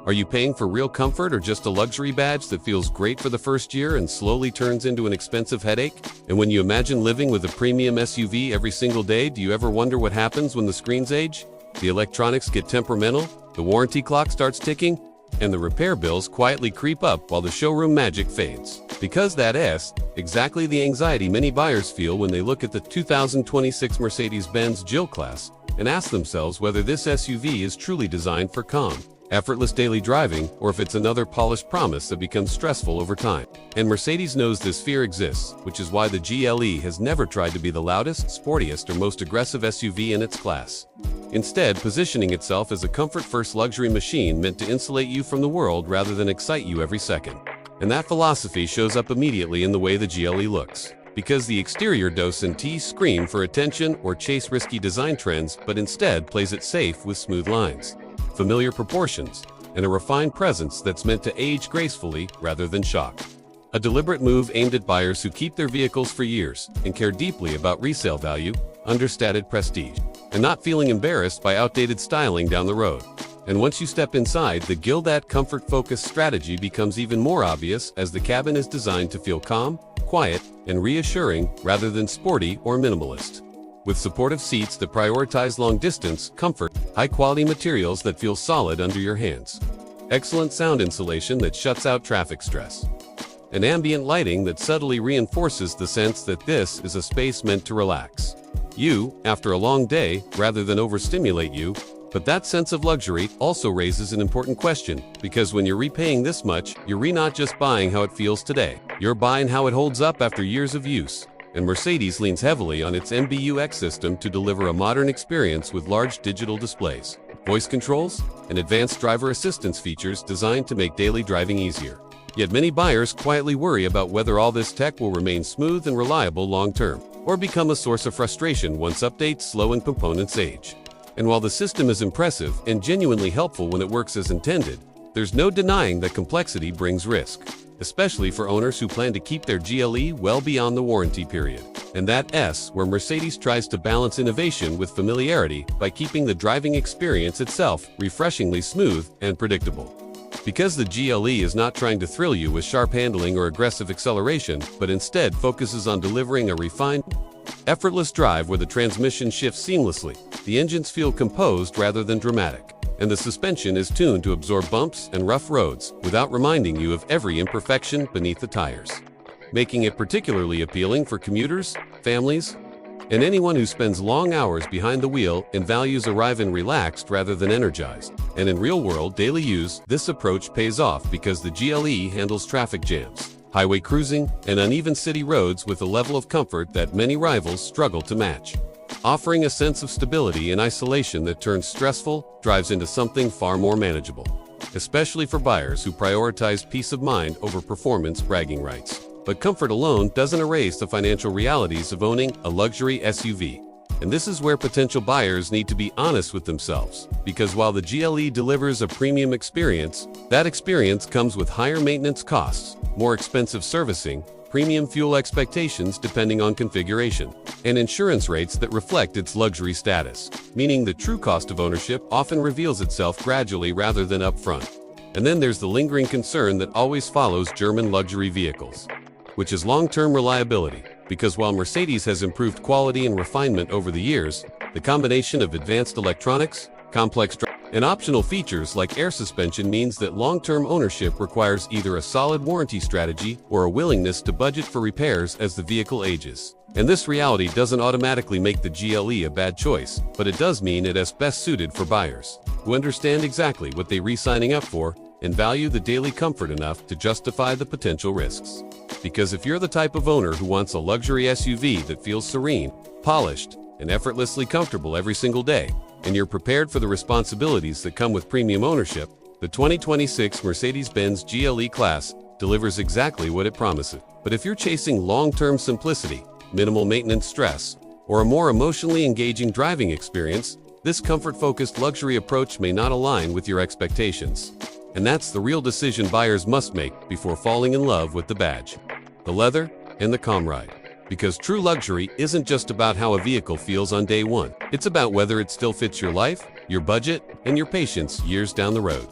Are you paying for real comfort or just a luxury badge that feels great for the first year and slowly turns into an expensive headache? And when you imagine living with a premium SUV every single day, do you ever wonder what happens when the screens age, the electronics get temperamental, the warranty clock starts ticking, and the repair bills quietly creep up while the showroom magic fades? Because that is exactly the anxiety many buyers feel when they look at the 2026 Mercedes-Benz GLE-Class and ask themselves whether this SUV is truly designed for calm, effortless daily driving, or if it's another polished promise that becomes stressful over time. And Mercedes knows this fear exists, which is why the GLE has never tried to be the loudest, sportiest, or most aggressive SUV in its class. Instead, positioning itself as a comfort-first luxury machine meant to insulate you from the world rather than excite you every second. And that philosophy shows up immediately in the way the GLE looks. Because the exterior doesn't scream for attention or chase risky design trends, but instead plays it safe with smooth lines, familiar proportions, and a refined presence that's meant to age gracefully rather than shock. A deliberate move aimed at buyers who keep their vehicles for years and care deeply about resale value, understated prestige, and not feeling embarrassed by outdated styling down the road. And once you step inside, the Gildat comfort-focused strategy becomes even more obvious, as the cabin is designed to feel calm, quiet, and reassuring rather than sporty or minimalist. With supportive seats that prioritize long distance comfort, high-quality materials that feel solid under your hands, excellent sound insulation that shuts out traffic stress, and ambient lighting that subtly reinforces the sense that this is a space meant to relax you after a long day rather than overstimulate you. But that sense of luxury also raises an important question, because when you're repaying this much, you're not just buying how it feels today, you're buying how it holds up after years of use. And Mercedes leans heavily on its MBUX system to deliver a modern experience with large digital displays, voice controls, and advanced driver assistance features designed to make daily driving easier. Yet many buyers quietly worry about whether all this tech will remain smooth and reliable long-term, or become a source of frustration once updates slow and components age. And while the system is impressive and genuinely helpful when it works as intended, there's no denying that complexity brings risk, especially for owners who plan to keep their GLE well beyond the warranty period. And that's where Mercedes tries to balance innovation with familiarity by keeping the driving experience itself refreshingly smooth and predictable. Because the GLE is not trying to thrill you with sharp handling or aggressive acceleration, but instead focuses on delivering a refined, effortless drive where the transmission shifts seamlessly, the engines feel composed rather than dramatic, and the suspension is tuned to absorb bumps and rough roads without reminding you of every imperfection beneath the tires, making it particularly appealing for commuters, families, and anyone who spends long hours behind the wheel and values arriving relaxed rather than energized. And in real-world daily use, this approach pays off because the GLE handles traffic jams, highway cruising, and uneven city roads with a level of comfort that many rivals struggle to match, offering a sense of stability and isolation that turns stressful drives into something far more manageable, especially for buyers who prioritize peace of mind over performance bragging rights. But comfort alone doesn't erase the financial realities of owning a luxury SUV. And this is where potential buyers need to be honest with themselves, because while the GLE delivers a premium experience, that experience comes with higher maintenance costs, more expensive servicing, premium fuel expectations depending on configuration, and insurance rates that reflect its luxury status, meaning the true cost of ownership often reveals itself gradually rather than upfront. And then there's the lingering concern that always follows German luxury vehicles, which is long-term reliability. Because while Mercedes has improved quality and refinement over the years, the combination of advanced electronics, complex and optional features like air suspension means that long-term ownership requires either a solid warranty strategy or a willingness to budget for repairs as the vehicle ages. And this reality doesn't automatically make the GLE a bad choice, but it does mean it is best suited for buyers who understand exactly what they're re-signing up for and value the daily comfort enough to justify the potential risks. Because if you're the type of owner who wants a luxury SUV that feels serene, polished, and effortlessly comfortable every single day, and you're prepared for the responsibilities that come with premium ownership, the 2026 Mercedes-Benz GLE-Class delivers exactly what it promises. But if you're chasing long-term simplicity, minimal maintenance stress, or a more emotionally engaging driving experience, this comfort-focused luxury approach may not align with your expectations. And that's the real decision buyers must make before falling in love with the badge, the leather, and the calm ride. Because true luxury isn't just about how a vehicle feels on day one. It's about whether it still fits your life, your budget, and your patience years down the road.